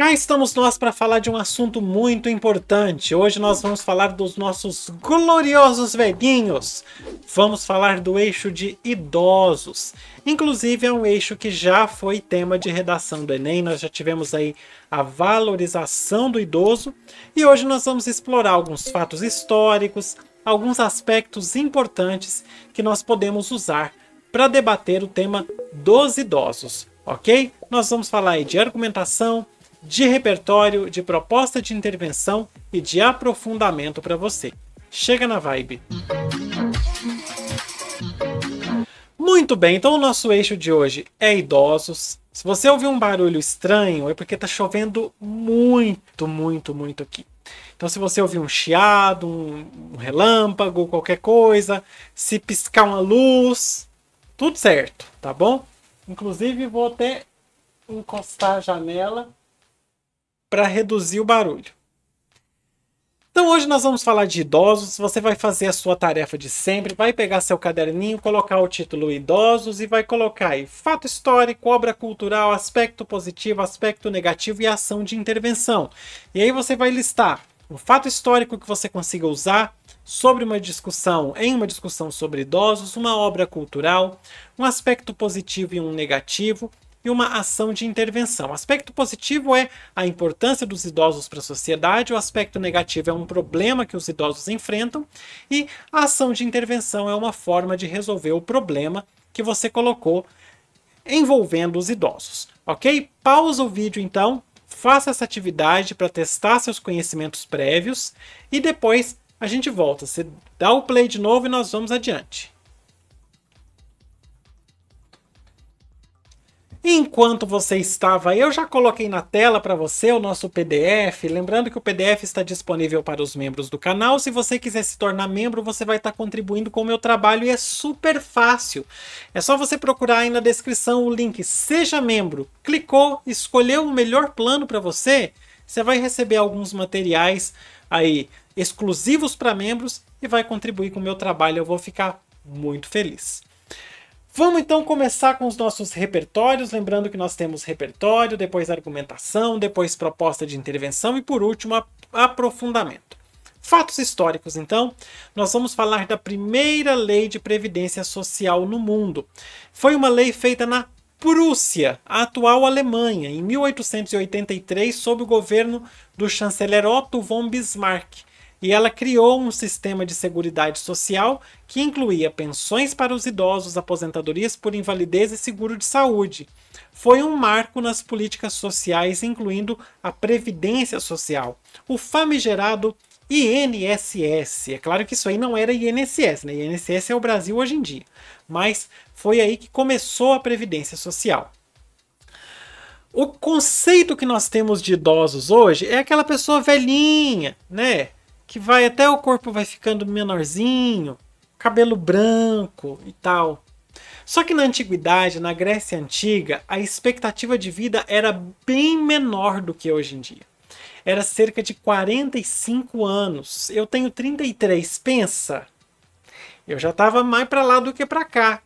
Cá estamos nós para falar de um assunto muito importante. Hoje nós vamos falar dos nossos gloriosos velhinhos. Vamos falar do eixo de idosos. Inclusive é um eixo que já foi tema de redação do Enem. Nós já tivemos aí a valorização do idoso. E hoje nós vamos explorar alguns fatos históricos, alguns aspectos importantes que nós podemos usar para debater o tema dos idosos, ok? Nós vamos falar aí de argumentação, de repertório, de proposta de intervenção e de aprofundamento para você. Chega na vibe! Muito bem, então o nosso eixo de hoje é idosos. Se você ouvir um barulho estranho, é porque está chovendo muito aqui. Então se você ouvir um chiado, um relâmpago, qualquer coisa, se piscar uma luz, tudo certo, tá bom? Inclusive vou até encostar a janela para reduzir o barulho. Então hoje nós vamos falar de idosos. Você vai fazer a sua tarefa de sempre, vai pegar seu caderninho, colocar o título idosos e vai colocar aí fato histórico, obra cultural, aspecto positivo, aspecto negativo e ação de intervenção. E aí você vai listar um fato histórico que você consiga usar sobre uma discussão sobre idosos, uma obra cultural, um aspecto positivo e um negativo, e uma ação de intervenção. O aspecto positivo é a importância dos idosos para a sociedade, o aspecto negativo é um problema que os idosos enfrentam, e a ação de intervenção é uma forma de resolver o problema que você colocou envolvendo os idosos. Ok? Pausa o vídeo então, faça essa atividade para testar seus conhecimentos prévios e depois a gente volta. Você dá o play de novo e nós vamos adiante. Enquanto você estava aí, eu já coloquei na tela para você o nosso PDF. Lembrando que o PDF está disponível para os membros do canal. Se você quiser se tornar membro, você vai estar contribuindo com o meu trabalho e é super fácil. É só você procurar aí na descrição o link Seja Membro. Clicou, escolheu o melhor plano para você, você vai receber alguns materiais aí exclusivos para membros e vai contribuir com o meu trabalho. Eu vou ficar muito feliz. Vamos então começar com os nossos repertórios, lembrando que nós temos repertório, depois argumentação, depois proposta de intervenção e por último aprofundamento. Fatos históricos então, nós vamos falar da primeira lei de previdência social no mundo. Foi uma lei feita na Prússia, a atual Alemanha, em 1883 sob o governo do chanceler Otto von Bismarck. E ela criou um sistema de seguridade social que incluía pensões para os idosos, aposentadorias por invalidez e seguro de saúde. Foi um marco nas políticas sociais, incluindo a Previdência Social, o famigerado INSS. É claro que isso aí não era INSS, né? INSS é o Brasil hoje em dia, mas foi aí que começou a Previdência Social. O conceito que nós temos de idosos hoje é aquela pessoa velhinha, né? Que vai até o corpo vai ficando menorzinho, cabelo branco e tal. Só que na antiguidade, na Grécia Antiga, a expectativa de vida era bem menor do que hoje em dia. Era cerca de 45 anos. Eu tenho 33, pensa. Eu já estava mais para lá do que para cá.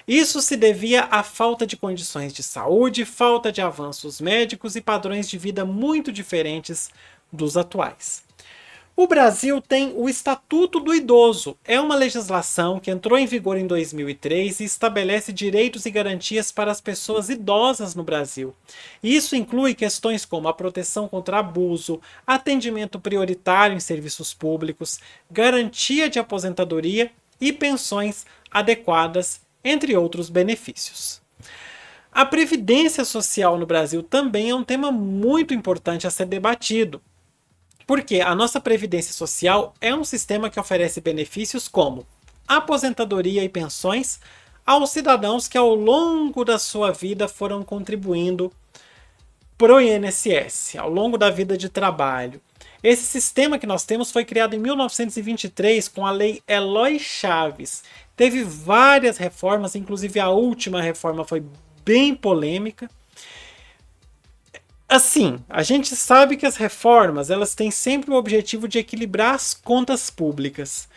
Isso se devia à falta de condições de saúde, falta de avanços médicos e padrões de vida muito diferentes dos atuais. O Brasil tem o Estatuto do Idoso. É uma legislação que entrou em vigor em 2003 e estabelece direitos e garantias para as pessoas idosas no Brasil. Isso inclui questões como a proteção contra abuso, atendimento prioritário em serviços públicos, garantia de aposentadoria e pensões adequadas, entre outros benefícios. A Previdência Social no Brasil também é um tema muito importante a ser debatido. Porque a nossa Previdência Social é um sistema que oferece benefícios como aposentadoria e pensões aos cidadãos que ao longo da sua vida foram contribuindo para o INSS, ao longo da vida de trabalho. Esse sistema que nós temos foi criado em 1923 com a Lei Eloy Chaves. Teve várias reformas, inclusive a última reforma foi bem polêmica. Assim, a gente sabe que as reformas elas têm sempre o objetivo de equilibrar as contas públicas.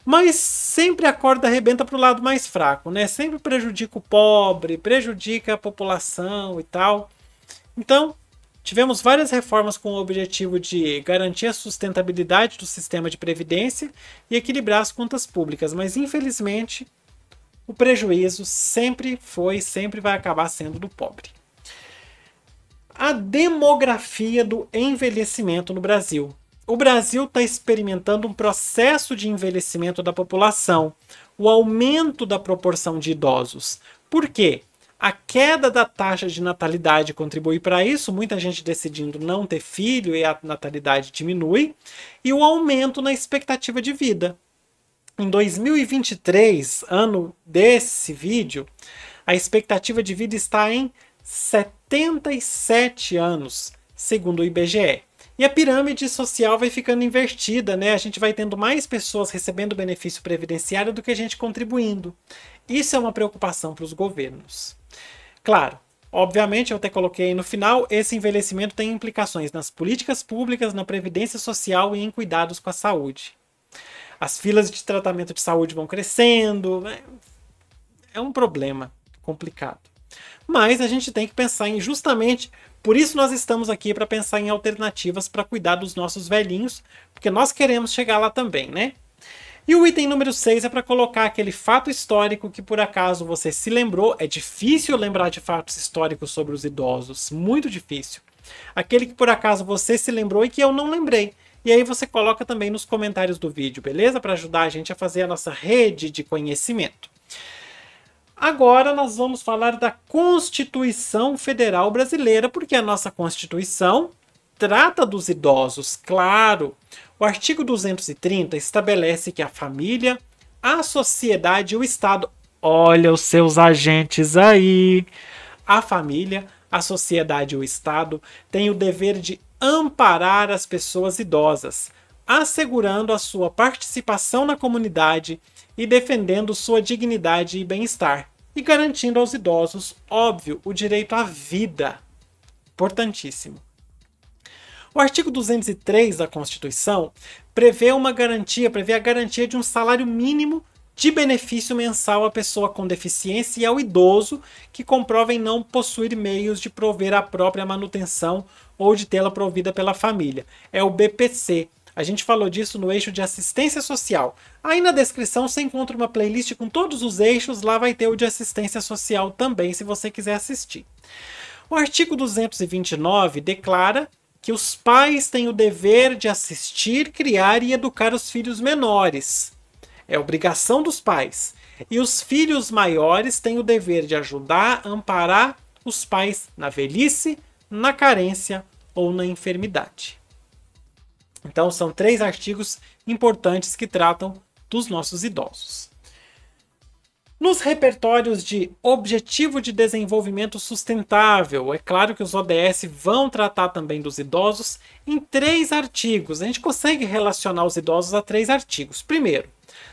Mas sempre a corda arrebenta para o lado mais fraco, né? Sempre prejudica o pobre, prejudica a população e tal. Então, Tivemos várias reformas com o objetivo de garantir a sustentabilidade do sistema de previdência e equilibrar as contas públicas, mas infelizmente o prejuízo sempre foi e sempre vai acabar sendo do pobre. A demografia do envelhecimento no Brasil. O Brasil está experimentando um processo de envelhecimento da população, o aumento da proporção de idosos. Por quê? A queda da taxa de natalidade contribui para isso, muita gente decidindo não ter filho e a natalidade diminui, e o aumento na expectativa de vida. Em 2023, ano desse vídeo, a expectativa de vida está em 77 anos, segundo o IBGE. E a pirâmide social vai ficando invertida, né? A gente vai tendo mais pessoas recebendo benefício previdenciário do que a gente contribuindo. Isso é uma preocupação para os governos. Claro, obviamente, eu até coloquei aí no final, esse envelhecimento tem implicações nas políticas públicas, na previdência social e em cuidados com a saúde. As filas de tratamento de saúde vão crescendo, é um problema complicado. Mas a gente tem que pensar em justamente, por isso nós estamos aqui para pensar em alternativas para cuidar dos nossos velhinhos, porque nós queremos chegar lá também, né? E o item número 6 é para colocar aquele fato histórico que por acaso você se lembrou. É difícil lembrar de fatos históricos sobre os idosos, muito difícil. Aquele que por acaso você se lembrou e que eu não lembrei. E aí você coloca também nos comentários do vídeo, beleza? Para ajudar a gente a fazer a nossa rede de conhecimento. Agora nós vamos falar da Constituição Federal Brasileira, porque a nossa Constituição trata dos idosos, claro. O artigo 230 estabelece que a família, a sociedade e o Estado, olha os seus agentes aí, a família, a sociedade e o Estado têm o dever de amparar as pessoas idosas, assegurando a sua participação na comunidade e defendendo sua dignidade e bem-estar, e garantindo aos idosos, óbvio, o direito à vida. Importantíssimo. O artigo 203 da Constituição prevê a garantia de um salário mínimo de benefício mensal à pessoa com deficiência e ao idoso que comprovem não possuir meios de prover a própria manutenção ou de tê-la provida pela família. É o BPC. A gente falou disso no eixo de assistência social. Aí na descrição você encontra uma playlist com todos os eixos, lá vai ter o de assistência social também, se você quiser assistir. O artigo 229 declara que os pais têm o dever de assistir, criar e educar os filhos menores. É obrigação dos pais. E os filhos maiores têm o dever de ajudar, amparar os pais na velhice, na carência ou na enfermidade. Então são 3 artigos importantes que tratam dos nossos idosos. Nos repertórios de Objetivo de Desenvolvimento Sustentável, é claro que os ODS vão tratar também dos idosos em 3 artigos. A gente consegue relacionar os idosos a 3 artigos. Primeiro,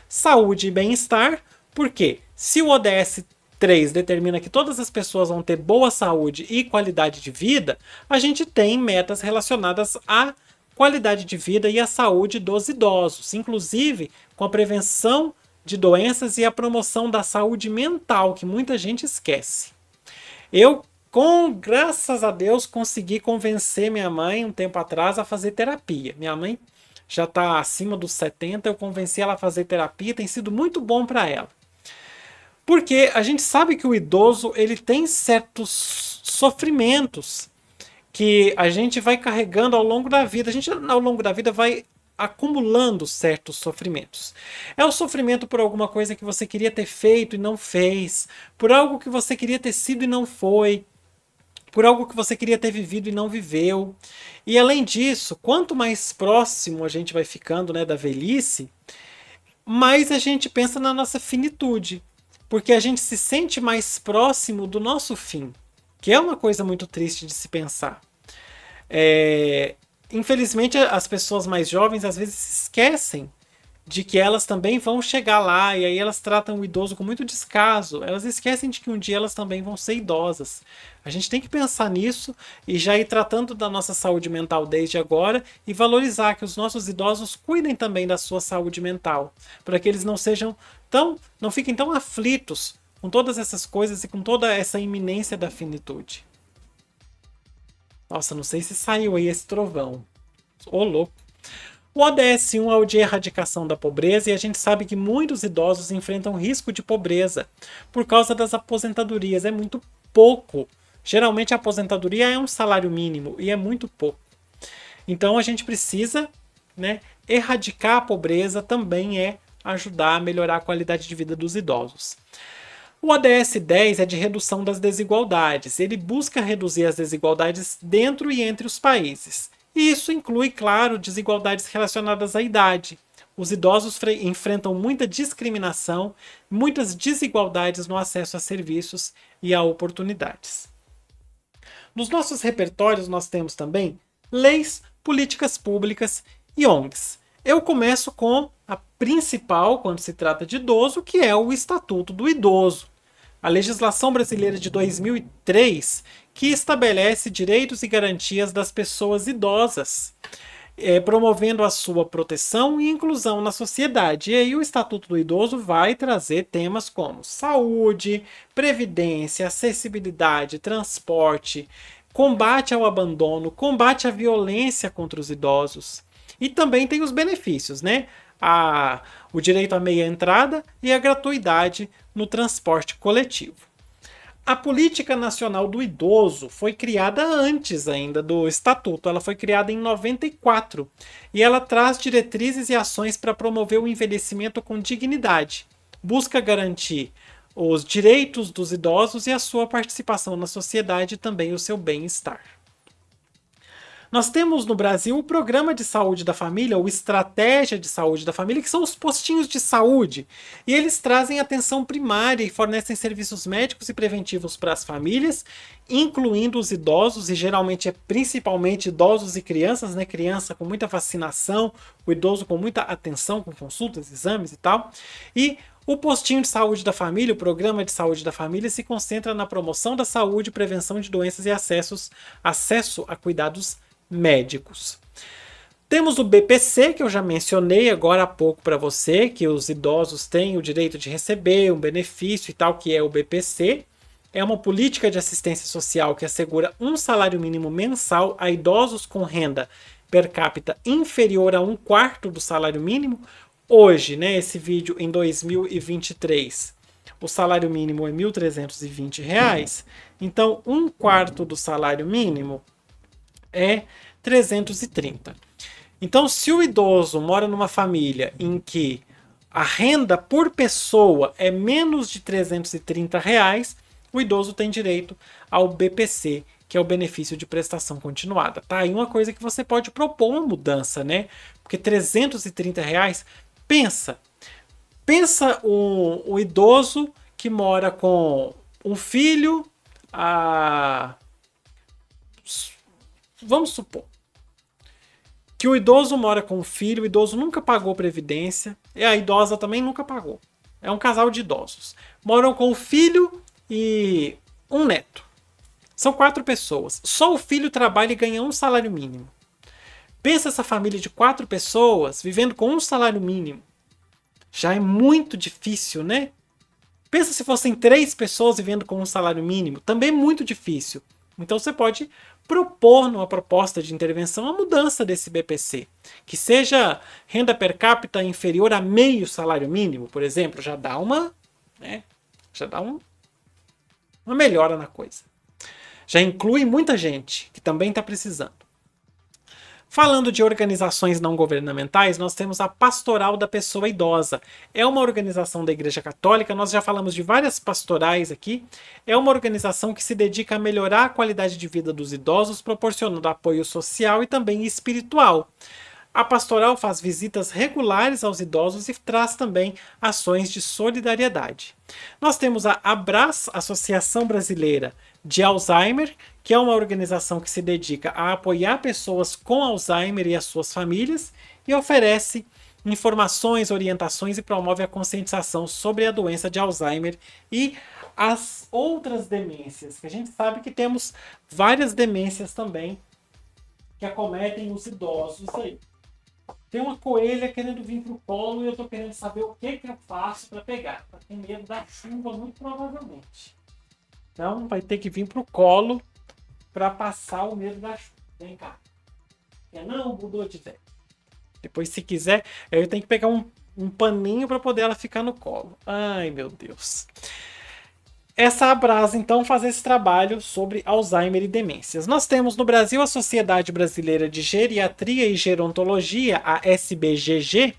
saúde e bem-estar, porque se o ODS 3 determina que todas as pessoas vão ter boa saúde e qualidade de vida, a gente tem metas relacionadas à qualidade de vida e à saúde dos idosos, inclusive com a prevenção de doenças e a promoção da saúde mental, que muita gente esquece. Eu, graças a Deus, consegui convencer minha mãe um tempo atrás a fazer terapia. Minha mãe já está acima dos 70, eu convenci ela a fazer terapia, tem sido muito bom para ela. Porque a gente sabe que o idoso ele tem certos sofrimentos que a gente vai carregando ao longo da vida. A gente, ao longo da vida, vai acumulando certos sofrimentos. É o sofrimento por alguma coisa que você queria ter feito e não fez, por algo que você queria ter sido e não foi, por algo que você queria ter vivido e não viveu. E além disso, quanto mais próximo a gente vai ficando, né, da velhice, mais a gente pensa na nossa finitude, porque a gente se sente mais próximo do nosso fim, que é uma coisa muito triste de se pensar. Infelizmente, as pessoas mais jovens às vezes se esquecem de que elas também vão chegar lá, e aí elas tratam o idoso com muito descaso. Elas esquecem de que um dia elas também vão ser idosas. A gente tem que pensar nisso e já ir tratando da nossa saúde mental desde agora e valorizar que os nossos idosos cuidem também da sua saúde mental, para que eles não fiquem tão aflitos com todas essas coisas e com toda essa iminência da finitude. Nossa, não sei se saiu aí esse trovão. Ô, louco. O ODS-1 é o de erradicação da pobreza e a gente sabe que muitos idosos enfrentam risco de pobreza por causa das aposentadorias. É muito pouco. Geralmente a aposentadoria é um salário mínimo e é muito pouco. Então a gente precisa, né, erradicar a pobreza também é ajudar a melhorar a qualidade de vida dos idosos. O ODS 10 é de redução das desigualdades. Ele busca reduzir as desigualdades dentro e entre os países. E isso inclui, claro, desigualdades relacionadas à idade. Os idosos enfrentam muita discriminação, muitas desigualdades no acesso a serviços e a oportunidades. Nos nossos repertórios, nós temos também leis, políticas públicas e ONGs. Eu começo com a principal, quando se trata de idoso, que é o Estatuto do Idoso. A legislação brasileira de 2003, que estabelece direitos e garantias das pessoas idosas, promovendo a sua proteção e inclusão na sociedade. E aí o Estatuto do Idoso vai trazer temas como saúde, previdência, acessibilidade, transporte, combate ao abandono, combate à violência contra os idosos. E também tem os benefícios, né? O direito à meia entrada e a gratuidade no transporte coletivo. A Política Nacional do Idoso foi criada antes ainda do Estatuto, ela foi criada em 94 e ela traz diretrizes e ações para promover o envelhecimento com dignidade. Busca garantir os direitos dos idosos e a sua participação na sociedade e também o seu bem-estar. Nós temos no Brasil o Programa de Saúde da Família, ou Estratégia de Saúde da Família, que são os postinhos de saúde. E eles trazem atenção primária e fornecem serviços médicos e preventivos para as famílias, incluindo os idosos, e geralmente é principalmente idosos e crianças, né? Criança com muita vacinação, o idoso com muita atenção, com consultas, exames e tal. E o postinho de saúde da família, o programa de saúde da família, se concentra na promoção da saúde, prevenção de doenças e acesso a cuidados médicos. Temos o BPC, que eu já mencionei agora há pouco para você, que os idosos têm o direito de receber um benefício e tal, que é o BPC. É uma política de assistência social que assegura um salário mínimo mensal a idosos com renda per capita inferior a 1/4 do salário mínimo. Hoje, né, esse vídeo em 2023, o salário mínimo é R$ 1.320. Então, 1/4 do salário mínimo é 330. Então, se o idoso mora numa família em que a renda por pessoa é menos de R$ 330, o idoso tem direito ao BPC, que é o benefício de prestação continuada. Tá aí uma coisa que você pode propor uma mudança, né? Porque R$ 330, pensa o idoso que mora com um filho, vamos supor que o idoso mora com um filho, o idoso nunca pagou previdência e a idosa também nunca pagou. É um casal de idosos. Moram com o filho e um neto. São 4 pessoas. Só o filho trabalha e ganha um salário mínimo. Pensa essa família de 4 pessoas vivendo com um salário mínimo. Já é muito difícil, né? Pensa se fossem 3 pessoas vivendo com um salário mínimo. Também é muito difícil. Então você pode propor numa proposta de intervenção a mudança desse BPC, que seja renda per capita inferior a meio salário mínimo, por exemplo, já dá uma melhora na coisa. Já inclui muita gente que também está precisando. Falando de organizações não governamentais, nós temos a Pastoral da Pessoa Idosa. É uma organização da Igreja Católica, nós já falamos de várias pastorais aqui. É uma organização que se dedica a melhorar a qualidade de vida dos idosos, proporcionando apoio social e também espiritual. A pastoral faz visitas regulares aos idosos e traz também ações de solidariedade. Nós temos a Abras, Associação Brasileira de Alzheimer, que é uma organização que se dedica a apoiar pessoas com Alzheimer e as suas famílias e oferece informações, orientações e promove a conscientização sobre a doença de Alzheimer e as outras demências, que a gente sabe que temos várias demências também que acometem os idosos aí. Tem uma coelha querendo vir pro colo e eu tô querendo saber o que eu faço para pegar. Tá com medo da chuva, muito provavelmente. Então vai ter que vir pro colo para passar o medo da chuva. Vem cá. Não, mudou de ideia. Depois, se quiser, eu tenho que pegar um paninho para poder ela ficar no colo. Ai, meu Deus. Essa Abrasa, então, faz esse trabalho sobre Alzheimer e demências. Nós temos no Brasil a Sociedade Brasileira de Geriatria e Gerontologia, a SBGG,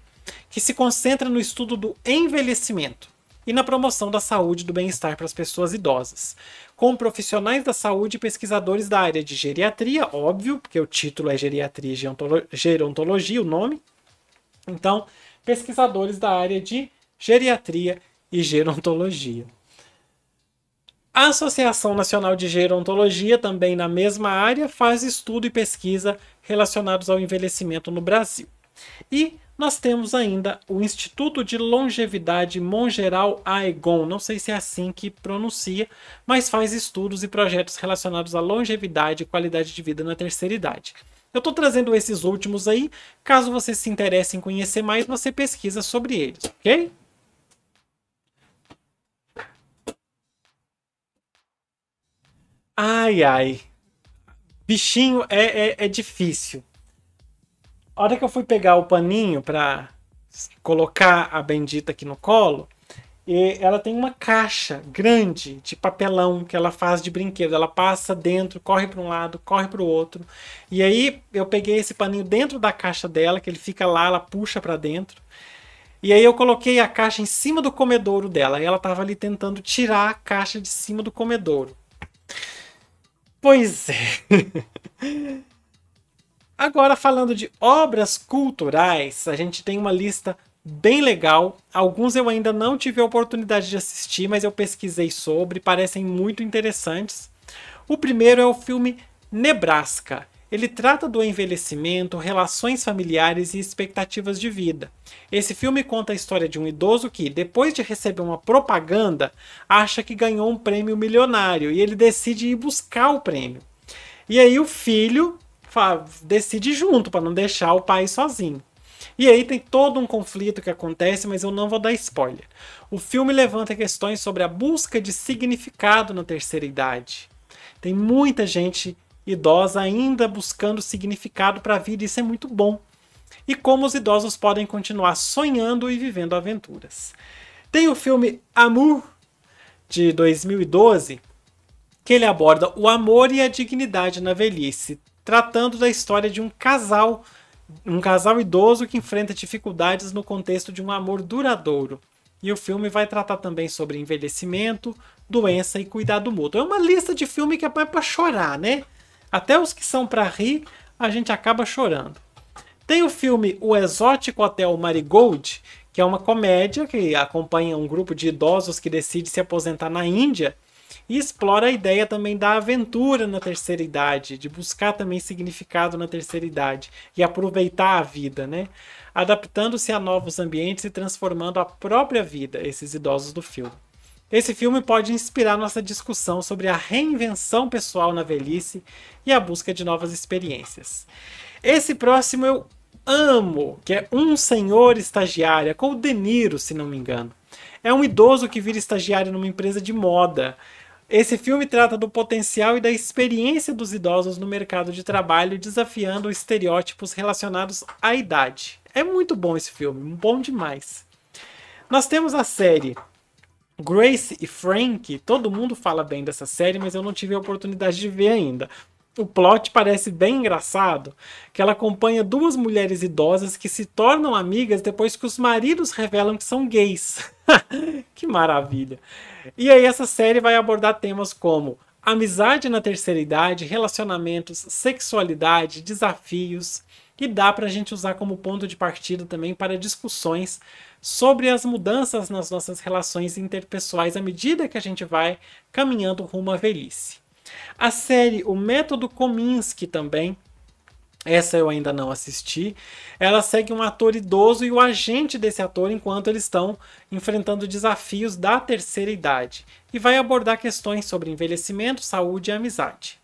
que se concentra no estudo do envelhecimento e na promoção da saúde e do bem-estar para as pessoas idosas, com profissionais da saúde e pesquisadores da área de geriatria, óbvio, porque o título é Geriatria e Gerontologia, o nome. Então, pesquisadores da área de geriatria e gerontologia. A Associação Nacional de Gerontologia, também na mesma área, faz estudo e pesquisa relacionados ao envelhecimento no Brasil. E nós temos ainda o Instituto de Longevidade Mongeral Aegon, não sei se é assim que pronuncia, mas faz estudos e projetos relacionados à longevidade e qualidade de vida na terceira idade. Eu estou trazendo esses últimos aí, caso você se interesse em conhecer mais, você pesquisa sobre eles, ok? Ai, ai. Bichinho é difícil. A hora que eu fui pegar o paninho pra colocar a bendita aqui no colo, ela tem uma caixa grande de papelão que ela faz de brinquedo. Ela passa dentro, corre para um lado, corre para o outro. E aí eu peguei esse paninho dentro da caixa dela, que ele fica lá, ela puxa para dentro. E aí eu coloquei a caixa em cima do comedouro dela. E ela estava ali tentando tirar a caixa de cima do comedouro. Pois é. Agora, falando de obras culturais, a gente tem uma lista bem legal. Alguns eu ainda não tive a oportunidade de assistir, mas eu pesquisei sobre, parecem muito interessantes. O primeiro é o filme Nebraska. Ele trata do envelhecimento, relações familiares e expectativas de vida. Esse filme conta a história de um idoso que, depois de receber uma propaganda, acha que ganhou um prêmio milionário e ele decide ir buscar o prêmio. E aí o filho decide ir junto para não deixar o pai sozinho. E aí tem todo um conflito que acontece, mas eu não vou dar spoiler. O filme levanta questões sobre a busca de significado na terceira idade. Tem muita gente idosa ainda buscando significado para a vida, isso é muito bom. E como os idosos podem continuar sonhando e vivendo aventuras. Tem o filme Amour, de 2012, que ele aborda o amor e a dignidade na velhice, tratando da história de um casal idoso que enfrenta dificuldades no contexto de um amor duradouro. E o filme vai tratar também sobre envelhecimento, doença e cuidado mútuo. É uma lista de filme que é para chorar, né? Até os que são para rir, a gente acaba chorando. Tem o filme O Exótico Hotel Marigold, que é uma comédia que acompanha um grupo de idosos que decide se aposentar na Índia e explora a ideia também da aventura na terceira idade, de buscar também significado na terceira idade e aproveitar a vida, né? Adaptando-se a novos ambientes e transformando a própria vida, esses idosos do filme. Esse filme pode inspirar nossa discussão sobre a reinvenção pessoal na velhice e a busca de novas experiências. Esse próximo eu amo, que é Um Senhor Estagiário, com o De Niro, se não me engano. É um idoso que vira estagiário numa empresa de moda. Esse filme trata do potencial e da experiência dos idosos no mercado de trabalho, desafiando estereótipos relacionados à idade. É muito bom esse filme, bom demais. Nós temos a série Grace e Frank. Todo mundo fala bem dessa série, mas eu não tive a oportunidade de ver ainda. O plot parece bem engraçado, que ela acompanha duas mulheres idosas que se tornam amigas depois que os maridos revelam que são gays. Que maravilha! E aí essa série vai abordar temas como amizade na terceira idade, relacionamentos, sexualidade, desafios, e dá pra gente usar como ponto de partida também para discussões sobre as mudanças nas nossas relações interpessoais à medida que a gente vai caminhando rumo à velhice. A série O Método Kominsky também, essa eu ainda não assisti, ela segue um ator idoso e o agente desse ator enquanto eles estão enfrentando desafios da terceira idade e vai abordar questões sobre envelhecimento, saúde e amizade.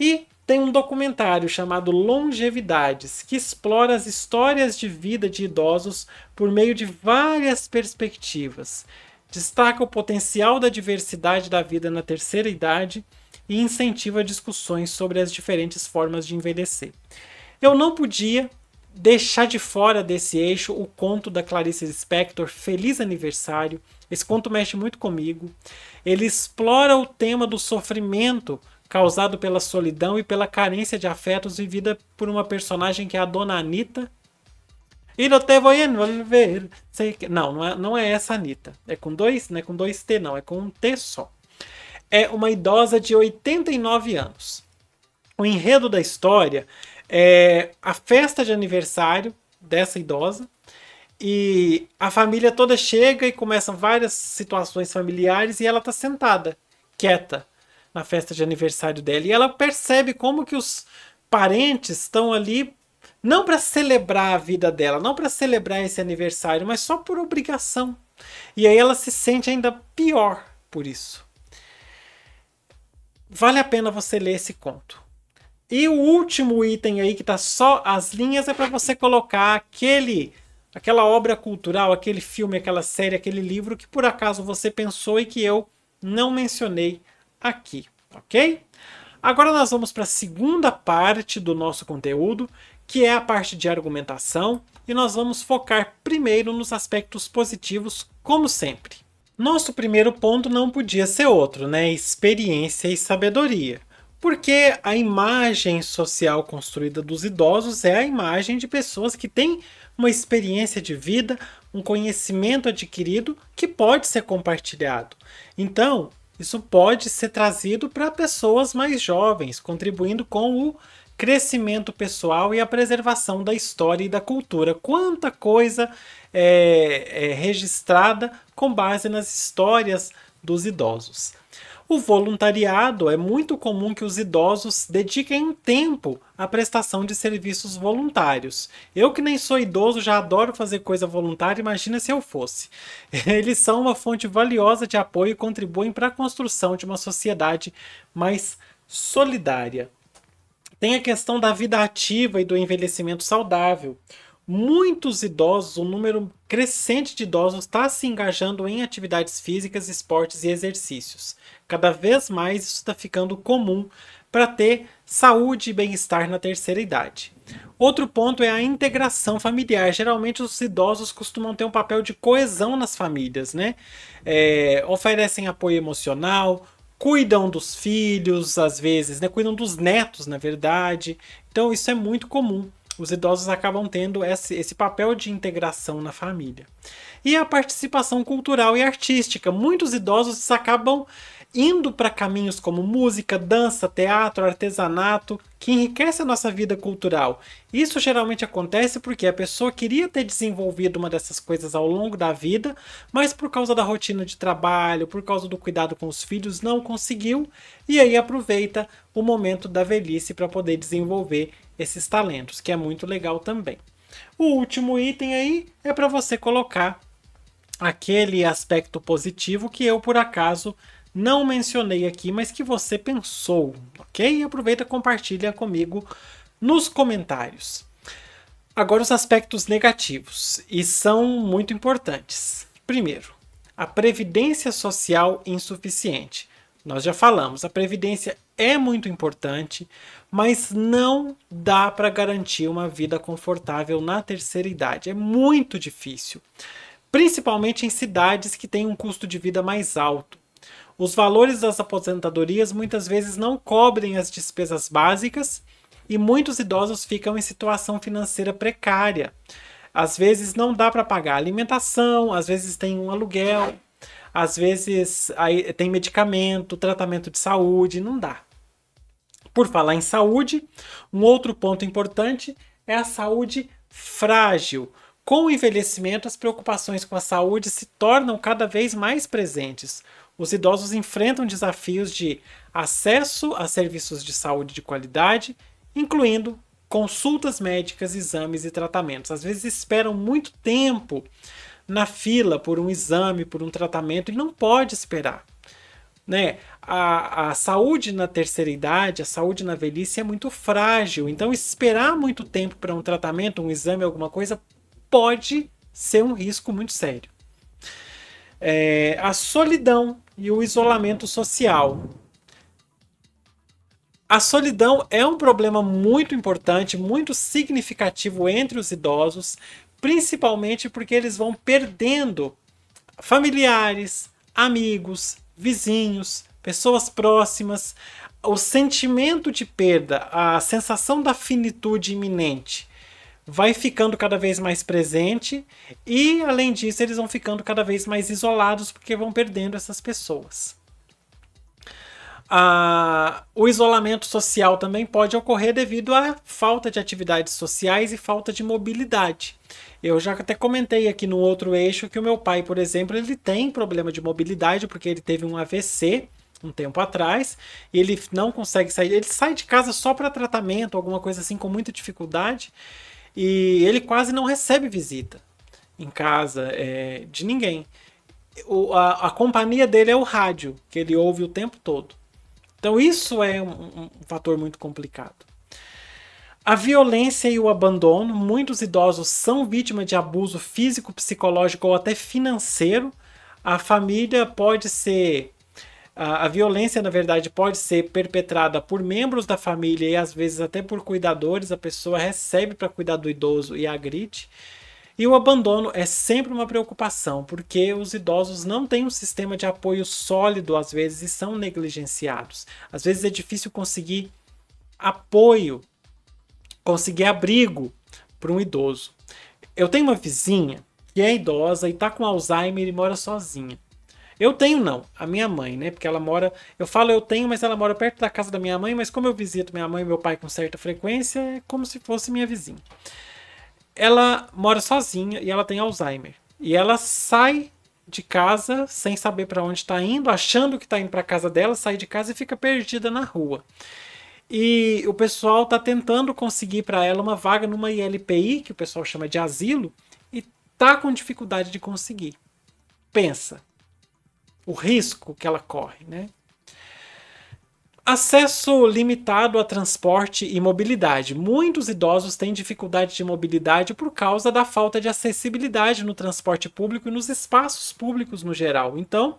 E tem um documentário chamado Longevidades, que explora as histórias de vida de idosos por meio de várias perspectivas. Destaca o potencial da diversidade da vida na terceira idade e incentiva discussões sobre as diferentes formas de envelhecer. Eu não podia deixar de fora desse eixo o conto da Clarice Lispector, Feliz Aniversário. Esse conto mexe muito comigo. Ele explora o tema do sofrimento causado pela solidão e pela carência de afetos vivida por uma personagem que é a Dona Anita. E não te vou envolver. Não é essa Anitta. É com dois, não é com dois T, não. É com um T só. É uma idosa de 89 anos. O enredo da história é a festa de aniversário dessa idosa. E a família toda chega e começam várias situações familiares e ela tá sentada, quieta, na festa de aniversário dela. E ela percebe como que os parentes estão ali não para celebrar a vida dela, não para celebrar esse aniversário, mas só por obrigação. E aí ela se sente ainda pior por isso. Vale a pena você ler esse conto. E o último item aí que tá só as linhas é para você colocar aquela obra cultural, aquele filme, aquela série, aquele livro que por acaso você pensou e que eu não mencionei aqui, ok? Agora nós vamos para a segunda parte do nosso conteúdo, que é a parte de argumentação, e nós vamos focar primeiro nos aspectos positivos, como sempre. Nosso primeiro ponto não podia ser outro, né? Experiência e sabedoria. Porque a imagem social construída dos idosos é a imagem de pessoas que têm uma experiência de vida, um conhecimento adquirido que pode ser compartilhado. Então, isso pode ser trazido para pessoas mais jovens, contribuindo com o crescimento pessoal e a preservação da história e da cultura. Quanta coisa é registrada com base nas histórias dos idosos. O voluntariado é muito comum que os idosos dediquem um tempo à prestação de serviços voluntários. Eu que nem sou idoso já adoro fazer coisa voluntária, imagina se eu fosse. Eles são uma fonte valiosa de apoio e contribuem para a construção de uma sociedade mais solidária. Tem a questão da vida ativa e do envelhecimento saudável. Muitos idosos, um número crescente de idosos está se engajando em atividades físicas, esportes e exercícios. Cada vez mais isso está ficando comum para ter saúde e bem-estar na terceira idade. Outro ponto é a integração familiar. Geralmente os idosos costumam ter um papel de coesão nas famílias, né? Oferecem apoio emocional, cuidam dos filhos, às vezes, né? Cuidam dos netos, na verdade. Então isso é muito comum. Os idosos acabam tendo esse papel de integração na família. E a participação cultural e artística. Muitos idosos acabam indo para caminhos como música, dança, teatro, artesanato, que enriquece a nossa vida cultural. Isso geralmente acontece porque a pessoa queria ter desenvolvido uma dessas coisas ao longo da vida, mas por causa da rotina de trabalho, por causa do cuidado com os filhos, não conseguiu, e aí aproveita o momento da velhice para poder desenvolver esses talentos, que é muito legal também. O último item aí é para você colocar aquele aspecto positivo que eu, por acaso, não mencionei aqui, mas que você pensou, ok? E aproveita e compartilha comigo nos comentários. Agora os aspectos negativos, e são muito importantes. Primeiro, a previdência social insuficiente. Nós já falamos, a previdência é muito importante, mas não dá para garantir uma vida confortável na terceira idade. É muito difícil, principalmente em cidades que têm um custo de vida mais alto. Os valores das aposentadorias muitas vezes não cobrem as despesas básicas e muitos idosos ficam em situação financeira precária. Às vezes não dá para pagar alimentação, às vezes tem um aluguel, às vezes aí tem medicamento, tratamento de saúde, não dá. Por falar em saúde, um outro ponto importante é a saúde frágil. Com o envelhecimento, as preocupações com a saúde se tornam cada vez mais presentes. Os idosos enfrentam desafios de acesso a serviços de saúde de qualidade, incluindo consultas médicas, exames e tratamentos. Às vezes esperam muito tempo na fila por um exame, por um tratamento, e não pode esperar. Né? A saúde na terceira idade, a saúde na velhice é muito frágil, então esperar muito tempo para um tratamento, um exame, alguma coisa, pode ser um risco muito sério. A solidão e o isolamento social. A solidão é um problema muito importante, muito significativo entre os idosos, principalmente porque eles vão perdendo familiares, amigos, vizinhos, pessoas próximas. O sentimento de perda, a sensação da finitude iminente vai ficando cada vez mais presente e, além disso, eles vão ficando cada vez mais isolados porque vão perdendo essas pessoas. O isolamento social também pode ocorrer devido à falta de atividades sociais e falta de mobilidade. Eu já até comentei aqui no outro eixo que o meu pai, por exemplo, ele tem problema de mobilidade porque ele teve um AVC um tempo atrás e ele não consegue sair. Ele sai de casa só para tratamento, alguma coisa assim, com muita dificuldade, e ele quase não recebe visita em casa de ninguém. A companhia dele é o rádio, que ele ouve o tempo todo. Então isso é um fator muito complicado. A violência e o abandono. Muitos idosos são vítimas de abuso físico, psicológico ou até financeiro. A família pode ser... A violência, na verdade, pode ser perpetrada por membros da família e às vezes até por cuidadores. A pessoa recebe para cuidar do idoso e agride. E o abandono é sempre uma preocupação, porque os idosos não têm um sistema de apoio sólido, às vezes, e são negligenciados. Às vezes é difícil conseguir apoio, conseguir abrigo para um idoso. Eu tenho uma vizinha que é idosa e está com Alzheimer e mora sozinha. Eu tenho não, a minha mãe, né? Porque ela mora... Eu falo eu tenho, mas ela mora perto da casa da minha mãe, mas como eu visito minha mãe e meu pai com certa frequência, é como se fosse minha vizinha. Ela mora sozinha e ela tem Alzheimer. E ela sai de casa sem saber para onde está indo, achando que está indo para casa dela, sai de casa e fica perdida na rua. E o pessoal está tentando conseguir para ela uma vaga numa ILPI, que o pessoal chama de asilo, e tá com dificuldade de conseguir. Pensa o risco que ela corre, né? Acesso limitado a transporte e mobilidade. Muitos idosos têm dificuldade de mobilidade por causa da falta de acessibilidade no transporte público e nos espaços públicos no geral. Então,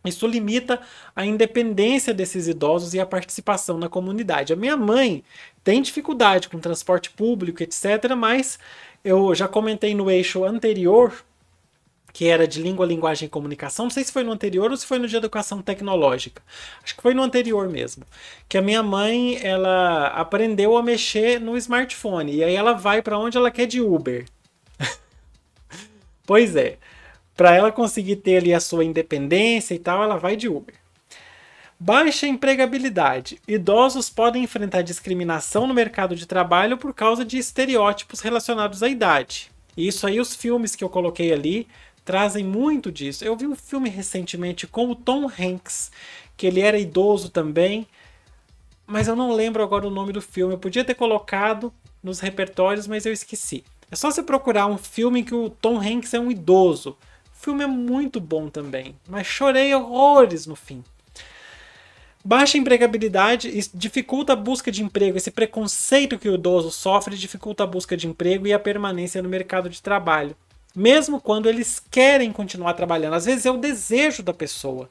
isso limita a independência desses idosos e a participação na comunidade. A minha mãe tem dificuldade com transporte público, etc., mas eu já comentei no eixo anterior, que era de língua, linguagem e comunicação. Não sei se foi no anterior ou se foi no de educação tecnológica. Acho que foi no anterior mesmo. Que a minha mãe, ela aprendeu a mexer no smartphone. E aí ela vai para onde ela quer de Uber. Pois é. Para ela conseguir ter ali a sua independência e tal, ela vai de Uber. Baixa empregabilidade. Idosos podem enfrentar discriminação no mercado de trabalho por causa de estereótipos relacionados à idade. E isso aí, os filmes que eu coloquei ali trazem muito disso. Eu vi um filme recentemente com o Tom Hanks, que ele era idoso também, mas eu não lembro agora o nome do filme. Eu podia ter colocado nos repertórios, mas eu esqueci. É só você procurar um filme em que o Tom Hanks é um idoso. O filme é muito bom também, mas chorei horrores no fim. Baixa empregabilidade dificulta a busca de emprego. Esse preconceito que o idoso sofre dificulta a busca de emprego e a permanência no mercado de trabalho. Mesmo quando eles querem continuar trabalhando. Às vezes é o desejo da pessoa.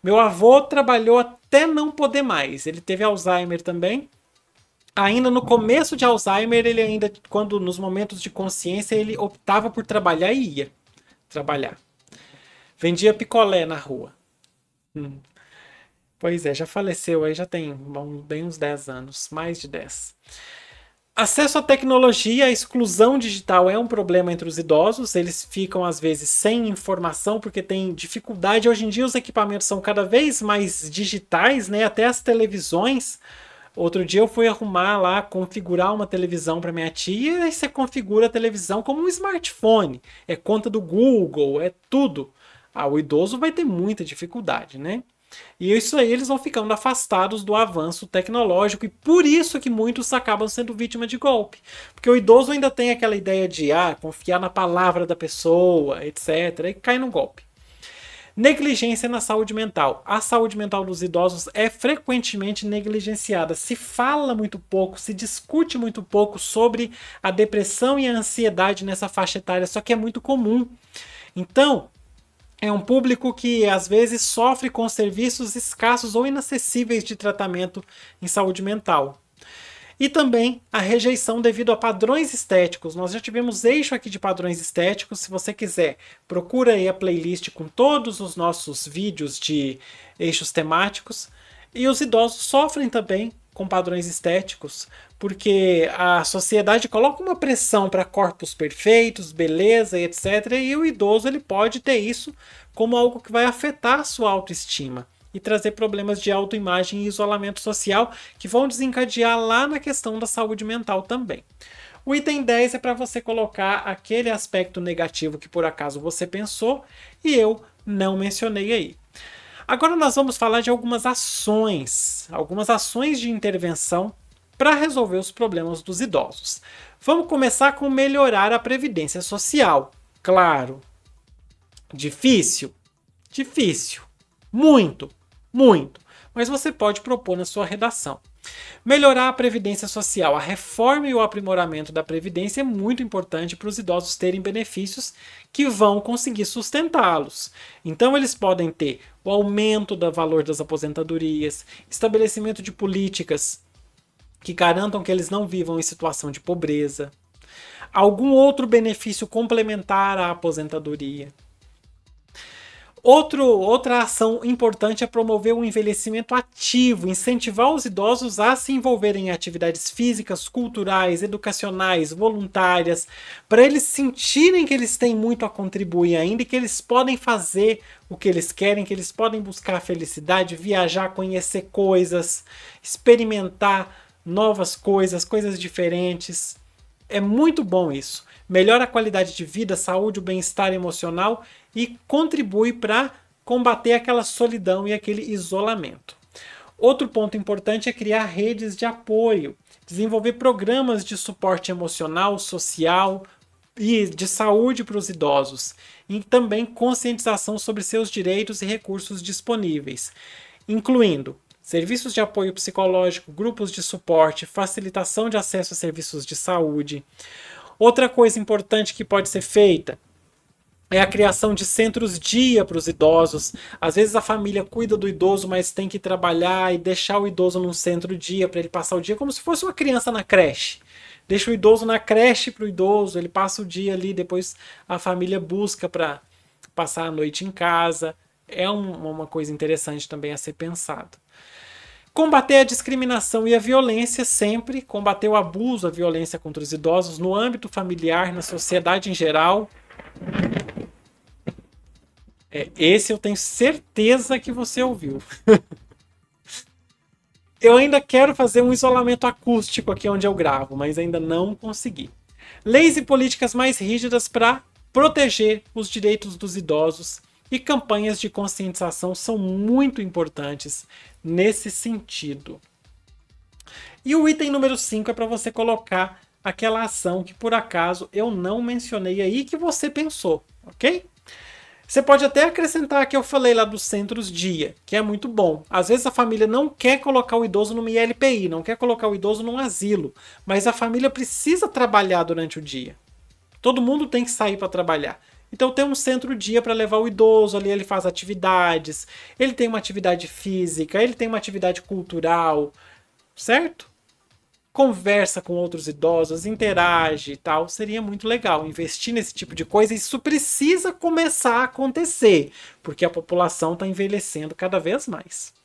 Meu avô trabalhou até não poder mais. Ele teve Alzheimer também. Ainda no começo de Alzheimer, ele ainda, quando nos momentos de consciência, ele optava por trabalhar e ia trabalhar. Vendia picolé na rua. Pois é, já faleceu aí, já tem bem uns 10 anos, mais de 10. Acesso à tecnologia, a exclusão digital é um problema entre os idosos. Eles ficam, às vezes, sem informação porque têm dificuldade. Hoje em dia, os equipamentos são cada vez mais digitais, né? Até as televisões. Outro dia eu fui arrumar lá, configurar uma televisão para minha tia, e aí você configura a televisão como um smartphone. É conta do Google, é tudo. O idoso vai ter muita dificuldade, né? E isso aí eles vão ficando afastados do avanço tecnológico e por isso que muitos acabam sendo vítima de golpe. Porque o idoso ainda tem aquela ideia de confiar na palavra da pessoa, etc. E cai no golpe. Negligência na saúde mental. A saúde mental dos idosos é frequentemente negligenciada. Se fala muito pouco, se discute muito pouco sobre a depressão e a ansiedade nessa faixa etária, só que é muito comum. Então, É um público que às vezes sofre com serviços escassos ou inacessíveis de tratamento em saúde mental. E também a rejeição devido a padrões estéticos. Nós já tivemos eixo aqui de padrões estéticos. Se você quiser, procura aí a playlist com todos os nossos vídeos de eixos temáticos. E os idosos sofrem também com padrões estéticos, porque a sociedade coloca uma pressão para corpos perfeitos, beleza e etc. E o idoso ele pode ter isso como algo que vai afetar a sua autoestima e trazer problemas de autoimagem e isolamento social que vão desencadear lá na questão da saúde mental também. O item 10 é para você colocar aquele aspecto negativo que por acaso você pensou e eu não mencionei aí. Agora nós vamos falar de algumas ações de intervenção para resolver os problemas dos idosos. Vamos começar com melhorar a previdência social. Claro, difícil, muito, mas você pode propor na sua redação. Melhorar a previdência social. A reforma e o aprimoramento da previdência é muito importante para os idosos terem benefícios que vão conseguir sustentá-los. Então eles podem ter o aumento do valor das aposentadorias, estabelecimento de políticas que garantam que eles não vivam em situação de pobreza, algum outro benefício complementar à aposentadoria. Outra ação importante é promover o envelhecimento ativo, incentivar os idosos a se envolverem em atividades físicas, culturais, educacionais, voluntárias, para eles sentirem que eles têm muito a contribuir ainda e que eles podem fazer o que eles querem, que eles podem buscar a felicidade, viajar, conhecer coisas, experimentar novas coisas, coisas diferentes. É muito bom isso. Melhora a qualidade de vida, saúde, o bem-estar emocional e contribui para combater aquela solidão e aquele isolamento. Outro ponto importante é criar redes de apoio, desenvolver programas de suporte emocional, social e de saúde para os idosos, e também conscientização sobre seus direitos e recursos disponíveis, incluindo serviços de apoio psicológico, grupos de suporte, facilitação de acesso a serviços de saúde. Outra coisa importante que pode ser feita é a criação de centros-dia para os idosos. Às vezes a família cuida do idoso, mas tem que trabalhar e deixar o idoso num centro-dia para ele passar o dia como se fosse uma criança na creche. Deixa o idoso na creche para o idoso, ele passa o dia ali, depois a família busca para passar a noite em casa. É uma coisa interessante também a ser pensado. Combater a discriminação e a violência sempre, combater o abuso, a violência contra os idosos no âmbito familiar, na sociedade em geral. Esse eu tenho certeza que você ouviu. Eu ainda quero fazer um isolamento acústico aqui onde eu gravo, mas ainda não consegui. Leis e políticas mais rígidas para proteger os direitos dos idosos e campanhas de conscientização são muito importantes nesse sentido. E o item número 5 é para você colocar aquela ação que por acaso eu não mencionei aí que você pensou, ok? Você pode até acrescentar que eu falei lá dos centros-dia, que é muito bom. Às vezes a família não quer colocar o idoso numa ILPI, não quer colocar o idoso num asilo, mas a família precisa trabalhar durante o dia. Todo mundo tem que sair para trabalhar. Então tem um centro-dia para levar o idoso, ali ele faz atividades, ele tem uma atividade física, ele tem uma atividade cultural, certo? Conversa com outros idosos, interage e tal, seria muito legal investir nesse tipo de coisa. Isso precisa começar a acontecer, porque a população está envelhecendo cada vez mais.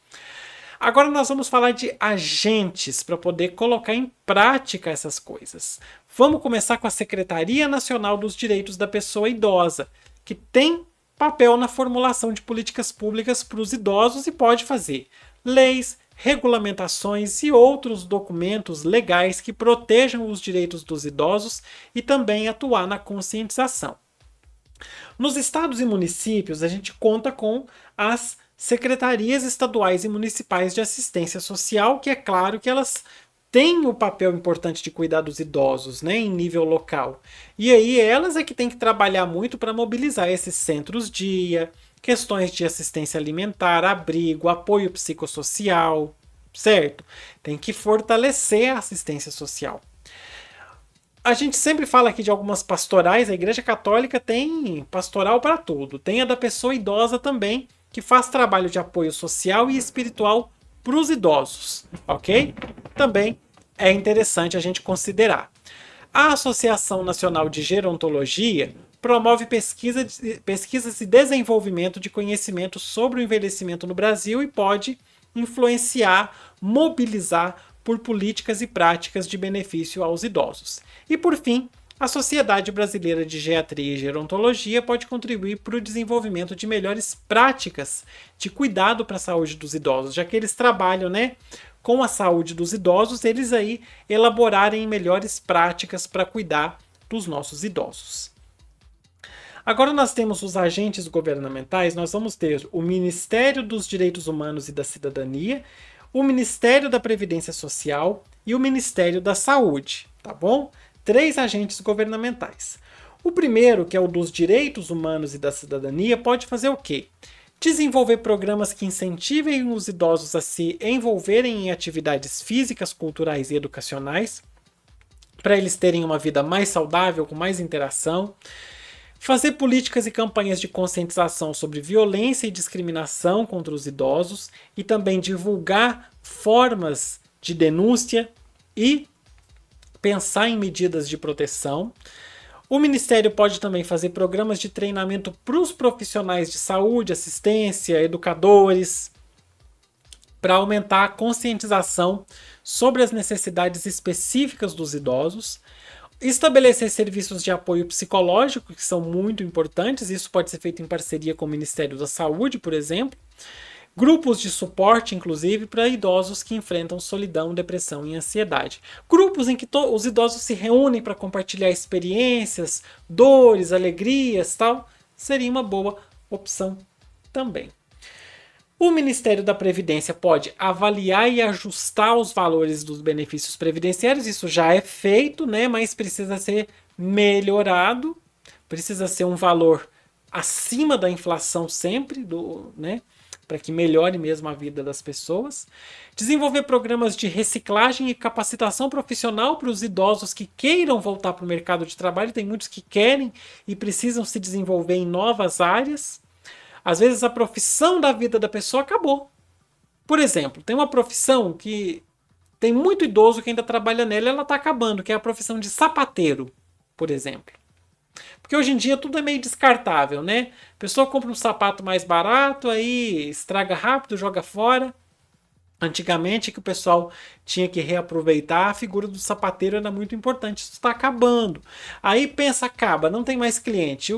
Agora nós vamos falar de agentes para poder colocar em prática essas coisas. Vamos começar com a Secretaria Nacional dos Direitos da Pessoa Idosa, que tem papel na formulação de políticas públicas para os idosos e pode fazer leis, regulamentações e outros documentos legais que protejam os direitos dos idosos e também atuar na conscientização. Nos estados e municípios, a gente conta com as secretarias estaduais e municipais de assistência social, que é claro que elas têm o papel importante de cuidar dos idosos, né, em nível local. E aí elas é que têm que trabalhar muito para mobilizar esses centros-dia, questões de assistência alimentar, abrigo, apoio psicossocial, certo? Tem que fortalecer a assistência social. A gente sempre fala aqui de algumas pastorais, a Igreja Católica tem pastoral para tudo. Tem a da pessoa idosa também, que faz trabalho de apoio social e espiritual para os idosos, ok? Também é interessante a gente considerar. A Associação Nacional de Gerontologia promove pesquisas e desenvolvimento de conhecimento sobre o envelhecimento no Brasil e pode influenciar, mobilizar por políticas e práticas de benefício aos idosos. E por fim, a Sociedade Brasileira de Geriatria e Gerontologia pode contribuir para o desenvolvimento de melhores práticas de cuidado para a saúde dos idosos, já que eles trabalham, né, com a saúde dos idosos, eles aí elaborarem melhores práticas para cuidar dos nossos idosos. Agora nós temos os agentes governamentais, nós vamos ter o Ministério dos Direitos Humanos e da Cidadania, o Ministério da Previdência Social e o Ministério da Saúde, tá bom? 3 agentes governamentais. O primeiro, que é o dos Direitos Humanos e da Cidadania, pode fazer o quê? Desenvolver programas que incentivem os idosos a se envolverem em atividades físicas, culturais e educacionais, para eles terem uma vida mais saudável, com mais interação. Fazer políticas e campanhas de conscientização sobre violência e discriminação contra os idosos e também divulgar formas de denúncia e pensar em medidas de proteção. O Ministério pode também fazer programas de treinamento para os profissionais de saúde, assistência, educadores, para aumentar a conscientização sobre as necessidades específicas dos idosos. Estabelecer serviços de apoio psicológico, que são muito importantes, isso pode ser feito em parceria com o Ministério da Saúde, por exemplo. Grupos de suporte, inclusive, para idosos que enfrentam solidão, depressão e ansiedade. Grupos em que os idosos se reúnem para compartilhar experiências, dores, alegrias, tal, seria uma boa opção também. O Ministério da Previdência pode avaliar e ajustar os valores dos benefícios previdenciários, isso já é feito, né? Mas precisa ser melhorado, precisa ser um valor acima da inflação sempre, né? Para que melhore mesmo a vida das pessoas. Desenvolver programas de reciclagem e capacitação profissional para os idosos que queiram voltar para o mercado de trabalho, tem muitos que querem e precisam se desenvolver em novas áreas. Às vezes a profissão da vida da pessoa acabou. Por exemplo, tem uma profissão que tem muito idoso que ainda trabalha nela e ela está acabando, que é a profissão de sapateiro, por exemplo. Porque hoje em dia tudo é meio descartável, né? A pessoa compra um sapato mais barato, aí estraga rápido, joga fora. Antigamente que o pessoal tinha que reaproveitar, a figura do sapateiro era muito importante, isso está acabando. Aí pensa, acaba, não tem mais cliente, e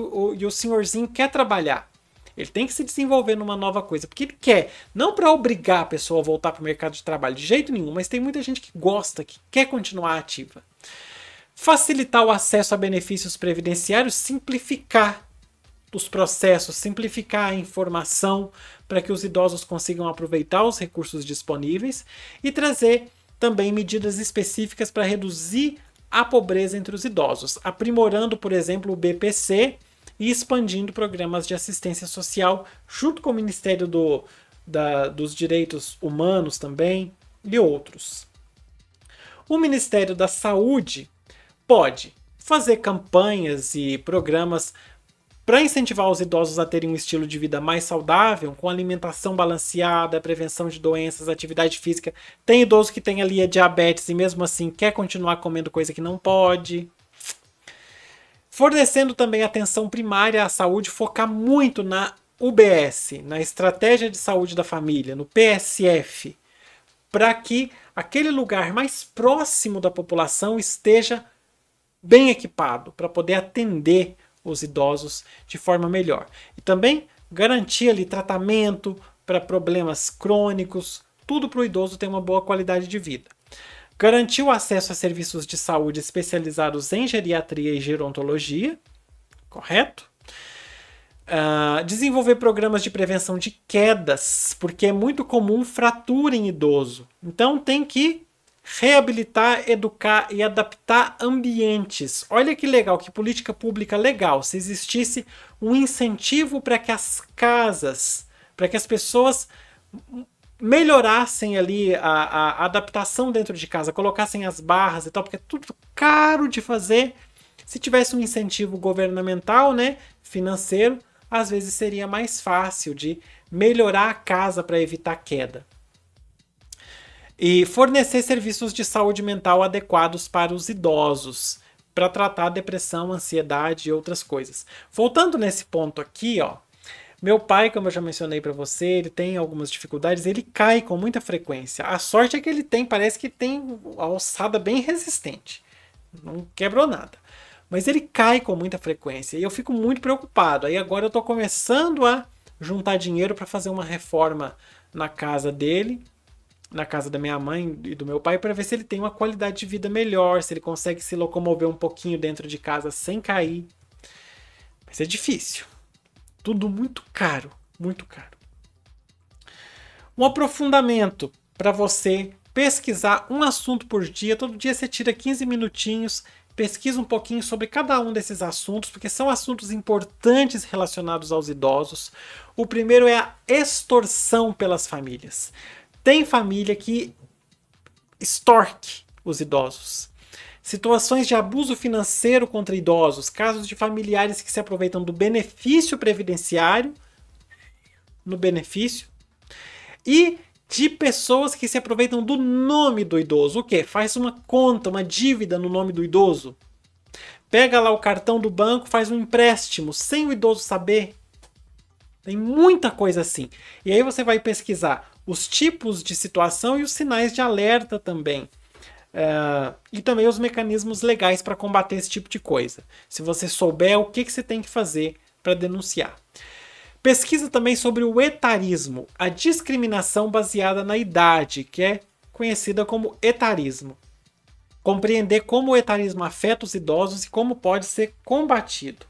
o senhorzinho quer trabalhar. Ele tem que se desenvolver numa nova coisa, porque ele quer, não para obrigar a pessoa a voltar para o mercado de trabalho, de jeito nenhum, mas tem muita gente que gosta, que quer continuar ativa. Facilitar o acesso a benefícios previdenciários, simplificar os processos, simplificar a informação para que os idosos consigam aproveitar os recursos disponíveis e trazer também medidas específicas para reduzir a pobreza entre os idosos, aprimorando, por exemplo, o BPC, e expandindo programas de assistência social junto com o Ministério dos Direitos Humanos também e outros. O Ministério da Saúde pode fazer campanhas e programas para incentivar os idosos a terem um estilo de vida mais saudável, com alimentação balanceada, prevenção de doenças, atividade física. Tem idoso que tem ali a diabetes e mesmo assim quer continuar comendo coisa que não pode. Fornecendo também atenção primária à saúde, focar muito na UBS, na Estratégia de Saúde da Família, no PSF, para que aquele lugar mais próximo da população esteja bem equipado, para poder atender os idosos de forma melhor. E também garantir ali tratamento para problemas crônicos, tudo para o idoso ter uma boa qualidade de vida. Garantir o acesso a serviços de saúde especializados em geriatria e gerontologia, correto? Desenvolver programas de prevenção de quedas, porque é muito comum fratura em idoso. Então tem que reabilitar, educar e adaptar ambientes. Olha que legal, que política pública legal. Se existisse um incentivo para que as casas, para que as pessoas melhorassem ali a adaptação dentro de casa, colocassem as barras e tal, porque é tudo caro de fazer. Se tivesse um incentivo governamental, né, financeiro, às vezes seria mais fácil de melhorar a casa para evitar queda. E fornecer serviços de saúde mental adequados para os idosos, para tratar depressão, ansiedade e outras coisas. Voltando nesse ponto aqui, ó, meu pai, como eu já mencionei para você, ele tem algumas dificuldades, ele cai com muita frequência. A sorte é que ele tem, parece que tem a alçada bem resistente, não quebrou nada. Mas ele cai com muita frequência e eu fico muito preocupado. Aí agora eu estou começando a juntar dinheiro para fazer uma reforma na casa dele, na casa da minha mãe e do meu pai, para ver se ele tem uma qualidade de vida melhor, se ele consegue se locomover um pouquinho dentro de casa sem cair. Mas é difícil. Tudo muito caro, muito caro. Um aprofundamento para você pesquisar um assunto por dia. Todo dia você tira 15 minutinhos, pesquisa um pouquinho sobre cada um desses assuntos, porque são assuntos importantes relacionados aos idosos. O primeiro é a extorsão pelas famílias. Tem família que extorque os idosos. Situações de abuso financeiro contra idosos, casos de familiares que se aproveitam do benefício previdenciário, no benefício, e de pessoas que se aproveitam do nome do idoso. O quê? Faz uma conta, uma dívida no nome do idoso. Pega lá o cartão do banco, faz um empréstimo sem o idoso saber. Tem muita coisa assim. E aí você vai pesquisar os tipos de situação e os sinais de alerta também. E também os mecanismos legais para combater esse tipo de coisa. Se você souber o que você tem que fazer para denunciar. Pesquisa também sobre o etarismo, a discriminação baseada na idade, que é conhecida como etarismo. Compreender como o etarismo afeta os idosos e como pode ser combatido.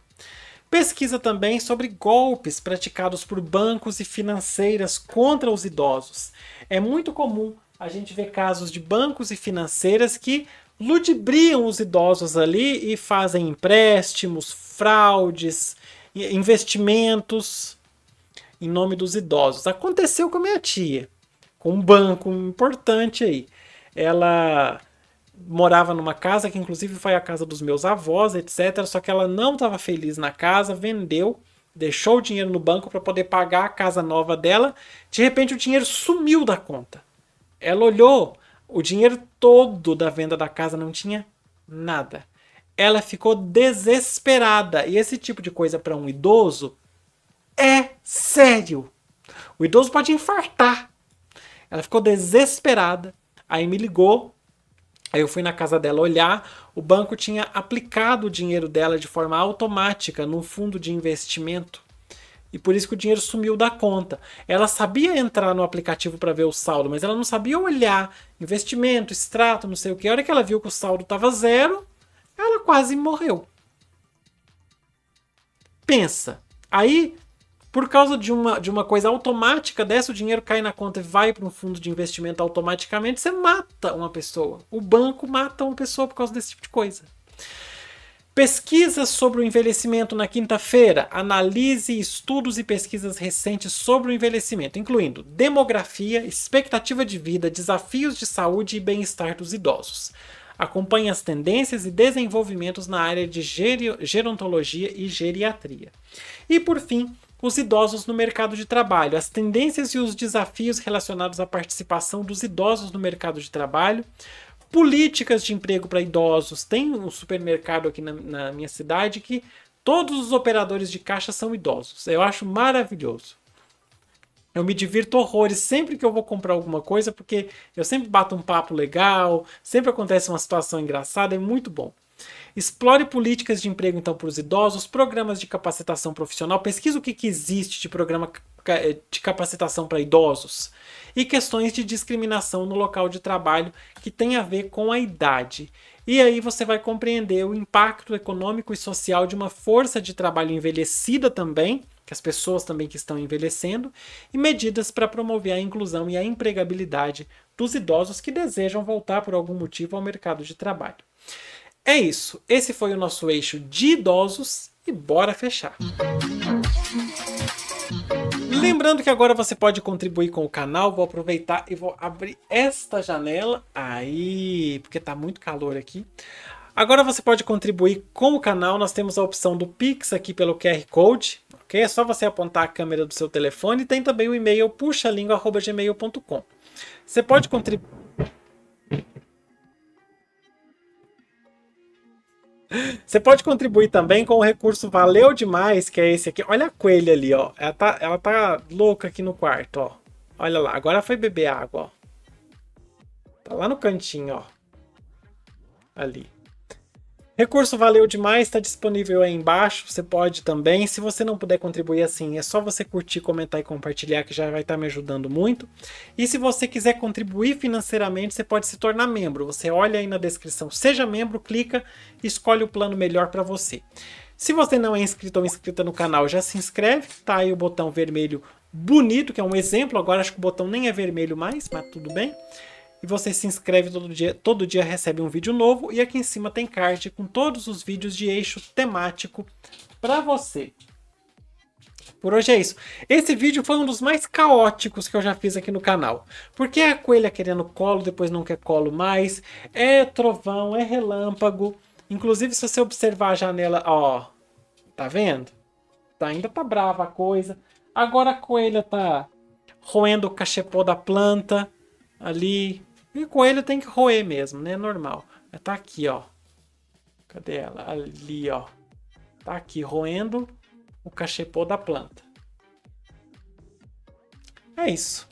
Pesquisa também sobre golpes praticados por bancos e financeiras contra os idosos. É muito comum a gente ver casos de bancos e financeiras que ludibriam os idosos ali e fazem empréstimos, fraudes, investimentos em nome dos idosos. Aconteceu com a minha tia, com um banco importante aí. Ela morava numa casa que inclusive foi a casa dos meus avós, etc. Só que ela não estava feliz na casa, vendeu, deixou o dinheiro no banco para poder pagar a casa nova dela. De repente o dinheiro sumiu da conta. Ela olhou, o dinheiro todo da venda da casa não tinha nada. Ela ficou desesperada. E esse tipo de coisa para um idoso é sério. O idoso pode infartar. Ela ficou desesperada. Aí me ligou. Aí eu fui na casa dela olhar. O banco tinha aplicado o dinheiro dela de forma automática num fundo de investimento. E por isso que o dinheiro sumiu da conta. Ela sabia entrar no aplicativo para ver o saldo, mas ela não sabia olhar investimento, extrato, não sei o que. A hora que ela viu que o saldo estava zero, ela quase morreu. Pensa. Aí, por causa de uma coisa automática dessa, o dinheiro cai na conta e vai para um fundo de investimento automaticamente, você mata uma pessoa. O banco mata uma pessoa por causa desse tipo de coisa. Pesquisas sobre o envelhecimento na quinta-feira. Analise estudos e pesquisas recentes sobre o envelhecimento, incluindo demografia, expectativa de vida, desafios de saúde e bem-estar dos idosos. Acompanhe as tendências e desenvolvimentos na área de gerontologia e geriatria. E, por fim, os idosos no mercado de trabalho. As tendências e os desafios relacionados à participação dos idosos no mercado de trabalho. Políticas de emprego para idosos. Tem um supermercado aqui na minha cidade que todos os operadores de caixa são idosos. Eu acho maravilhoso. Eu me divirto horrores sempre que eu vou comprar alguma coisa, porque eu sempre bato um papo legal, sempre acontece uma situação engraçada, é muito bom. Explore políticas de emprego então para os idosos, programas de capacitação profissional, pesquisa o que existe de programa de capacitação para idosos e questões de discriminação no local de trabalho que tem a ver com a idade. E aí você vai compreender o impacto econômico e social de uma força de trabalho envelhecida também, que as pessoas também que estão envelhecendo, e medidas para promover a inclusão e a empregabilidade dos idosos que desejam voltar por algum motivo ao mercado de trabalho. É isso. Esse foi o nosso eixo de idosos e bora fechar. lembrando que agora você pode contribuir com o canal. Vou aproveitar e vou abrir esta janela. Aí, porque tá muito calor aqui. Agora você pode contribuir com o canal. Nós temos a opção do Pix aqui pelo QR Code. Ok? É só você apontar a câmera do seu telefone. E tem também o e-mail puxalingua@gmail.com. Você pode contribuir. Você pode contribuir também com o recurso Valeu Demais, que é esse aqui. Olha a coelha ali, ó. Ela tá louca aqui no quarto, ó. Olha lá, agora foi beber água, ó. Tá lá no cantinho, ó. Ali. Recurso Valeu Demais, está disponível aí embaixo. Você pode também. Se você não puder contribuir assim, é só você curtir, comentar e compartilhar, que já vai estar me ajudando muito. E se você quiser contribuir financeiramente, você pode se tornar membro. Você olha aí na descrição, seja membro, clica e escolhe o plano melhor para você. Se você não é inscrito ou inscrita no canal, já se inscreve. Tá aí o botão vermelho bonito, que é um exemplo. Agora acho que o botão nem é vermelho mais, mas tudo bem. E você se inscreve todo dia recebe um vídeo novo. E aqui em cima tem card com todos os vídeos de eixo temático para você. Por hoje é isso. Esse vídeo foi um dos mais caóticos que eu já fiz aqui no canal. Porque é a coelha querendo colo, depois não quer colo mais. É trovão, é relâmpago. Inclusive, se você observar a janela, ó, tá vendo? Ainda tá brava a coisa. Agora a coelha tá roendo o cachepô da planta ali. E coelho tem que roer mesmo, né? Normal. Ela tá aqui, ó. Cadê ela? Ali, ó. Tá aqui roendo o cachepô da planta. É isso.